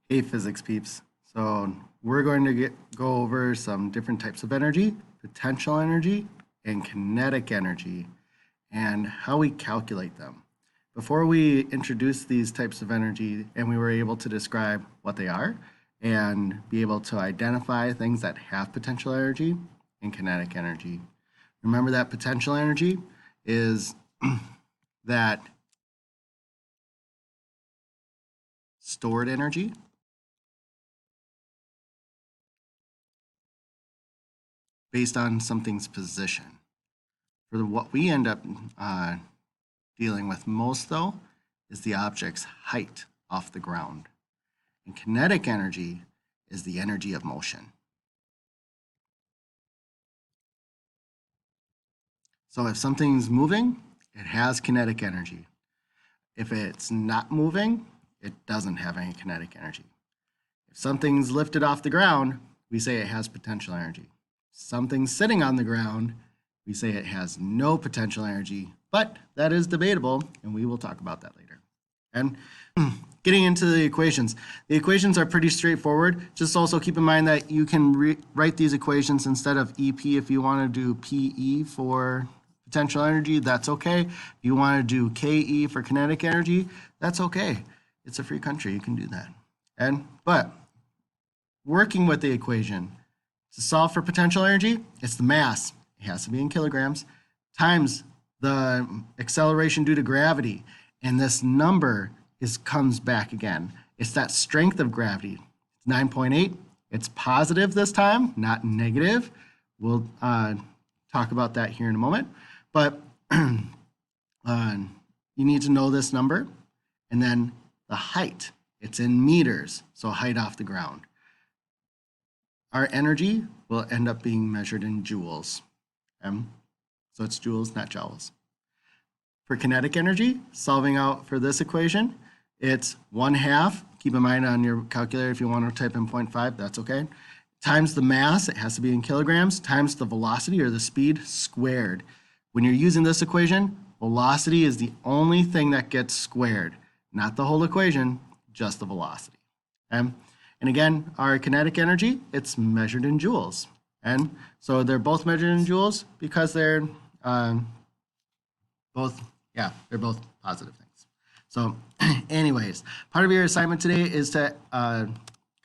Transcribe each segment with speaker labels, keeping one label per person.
Speaker 1: Hey, physics peeps. So we're going to go over some different types of energy, potential energy and kinetic energy, and how we calculate them. Before we introduce these types of energy and we were able to describe what they are and be able to identify things that have potential energy and kinetic energy. Remember that potential energy is that stored energy based on something's position. For what we end up dealing with most, though, is the object's height off the ground. And kinetic energy is the energy of motion. So if something's moving, it has kinetic energy. If it's not moving, it doesn't have any kinetic energy. If something's lifted off the ground, we say it has potential energy. If something's sitting on the ground, we say it has no potential energy, but that is debatable, and we will talk about that later. And getting into the equations are pretty straightforward. Just also keep in mind that you can write these equations instead of EP if you want to do PE for potential energy, that's okay. If you want to do KE for kinetic energy, that's okay. It's a free country, you can do that. But working with the equation, to solve for potential energy, it's the mass, it has to be in kilograms, times the acceleration due to gravity. And this number comes back again. It's that strength of gravity. It's 9.8. It's positive this time, not negative. We'll talk about that here in a moment. But you need to know this number. And then the height. It's in meters, so height off the ground. Our energy will end up being measured in joules. So it's joules, not joules. For kinetic energy, solving out for this equation, it's 1/2. Keep in mind on your calculator if you want to type in 0.5, that's okay. Times the mass, it has to be in kilograms, times the velocity or the speed squared. When you're using this equation, velocity is the only thing that gets squared. Not the whole equation, just the velocity. And again, our kinetic energy, it's measured in joules. And so they're both measured in joules because they're both positive things. So anyways, part of your assignment today is to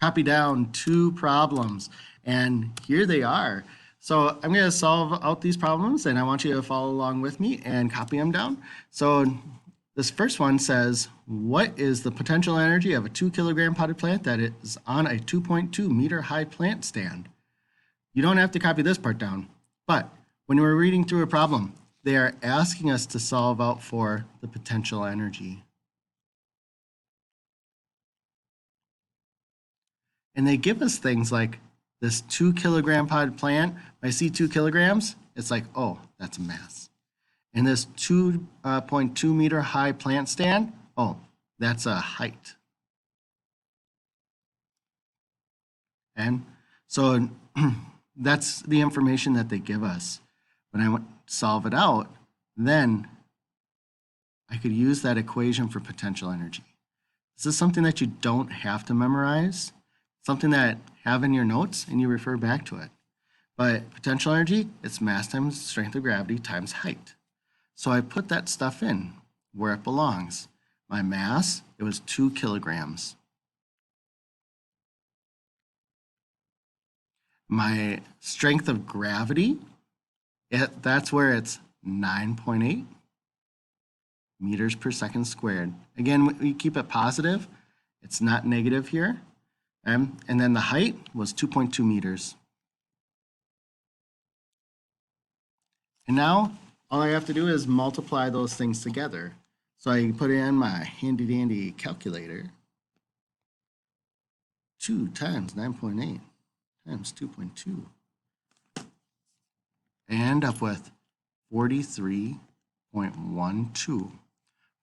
Speaker 1: copy down 2 problems. And here they are. So I'm going to solve out these problems, and I want you to follow along with me and copy them down. So this first one says, what is the potential energy of a 2-kilogram potted plant that is on a 2.2 meter high plant stand? You don't have to copy this part down, but when we're reading through a problem, they are asking us to solve out for the potential energy. And they give us things like this 2-kilogram potted plant. When I see 2 kilograms, it's like, oh, that's mass. And this 2.2 meter high plant stand, oh, that's a height. And so that's the information that they give us. When I solve it out, then I could use that equation for potential energy. This is something that you don't have to memorize, something that have in your notes and you refer back to it. But potential energy, it's mass times strength of gravity times height. So I put that stuff in where it belongs. My mass, it was 2 kilograms. My strength of gravity, that's where it's 9.8 meters per second squared. Again, we keep it positive. It's not negative here. And then the height was 2.2 meters. And now all I have to do is multiply those things together. So I put in my handy dandy calculator. 2 times 9.8 times 2.2. I end up with 43.12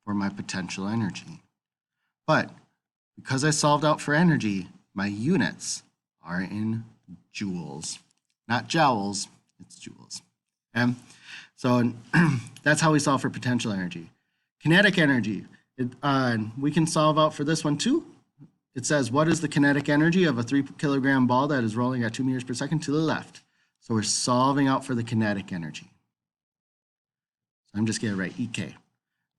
Speaker 1: for my potential energy. But because I solved out for energy, my units are in joules. Not joules, it's joules. Okay? So that's how we solve for potential energy. Kinetic energy, we can solve out for this one too. it says, what is the kinetic energy of a 3 kilogram ball that is rolling at 2 meters per second to the left? So we're solving out for the kinetic energy. So I'm just going to write EK.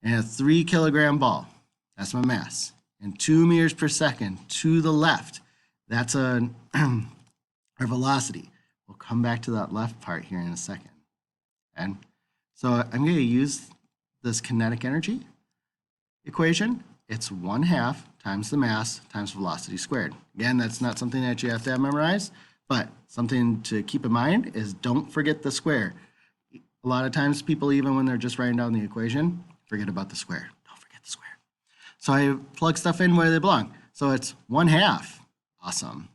Speaker 1: And a 3 kilogram ball, that's my mass. And 2 meters per second to the left, that's our velocity. We'll come back to that left part here in a second. And so I'm going to use this kinetic energy equation. It's 1/2 times the mass times velocity squared. Again, that's not something that you have to have memorized, but something to keep in mind is don't forget the square. A lot of times people, even when they're just writing down the equation, forget about the square. Don't forget the square. So I plug stuff in where they belong. So it's 1/2, awesome,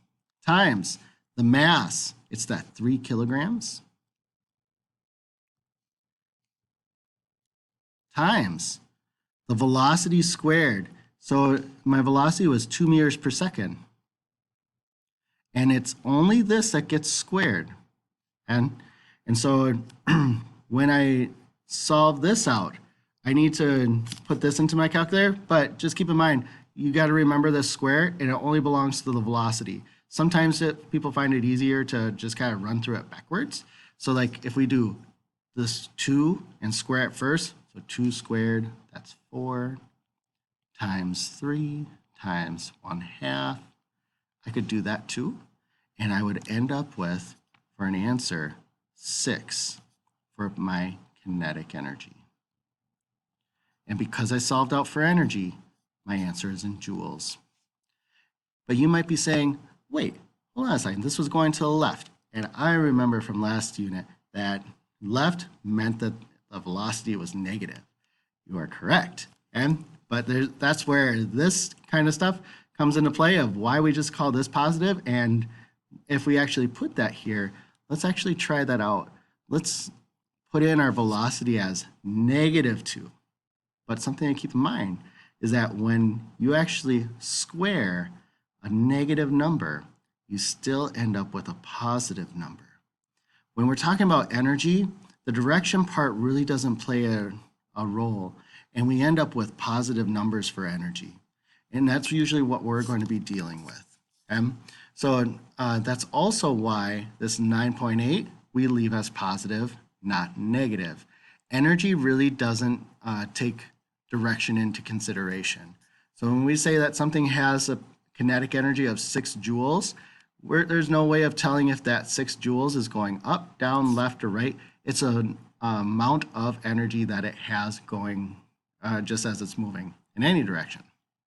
Speaker 1: times the mass, it's that 3 kilograms, times the velocity squared. So my velocity was 2 meters per second. And it's only this that gets squared. And so when I solve this out, I need to put this into my calculator, but just keep in mind, you got to remember this square, and it only belongs to the velocity. Sometimes people find it easier to just kind of run through it backwards. So like if we do this 2 and square it first, so 2 squared, that's 4, times 3 times 1/2. I could do that too, and I would end up with, for an answer, 6 for my kinetic energy. And because I solved out for energy, my answer is in joules. But you might be saying, wait, hold on a second, this was going to the left. And I remember from last unit that left meant that the velocity was negative. You are correct. But that's where this kind of stuff comes into play of why we just call this positive. And if we actually put that here, let's actually try that out. Let's put in our velocity as -2. But something to keep in mind is that when you actually square a negative number, you still end up with a positive number. When we're talking about energy, the direction part really doesn't play a role, and we end up with positive numbers for energy. And that's usually what we're going to be dealing with. So that's also why this 9.8 we leave as positive, not negative. Energy really doesn't take direction into consideration. So when we say that something has a kinetic energy of 6 joules, there's no way of telling if that 6 joules is going up, down, left, or right. It's an amount of energy that it has going just as it's moving in any direction.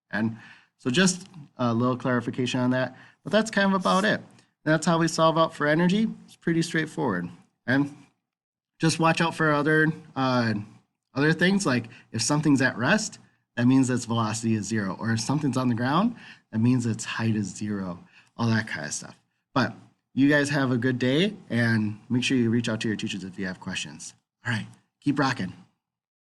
Speaker 1: And so just a little clarification on that, but that's kind of about it. That's how we solve out for energy. It's pretty straightforward. And just watch out for other things, like if something's at rest, that means its velocity is 0. Or if something's on the ground, that means its height is 0. All that kind of stuff. But you guys have a good day, and make sure you reach out to your teachers if you have questions. All right, keep rocking.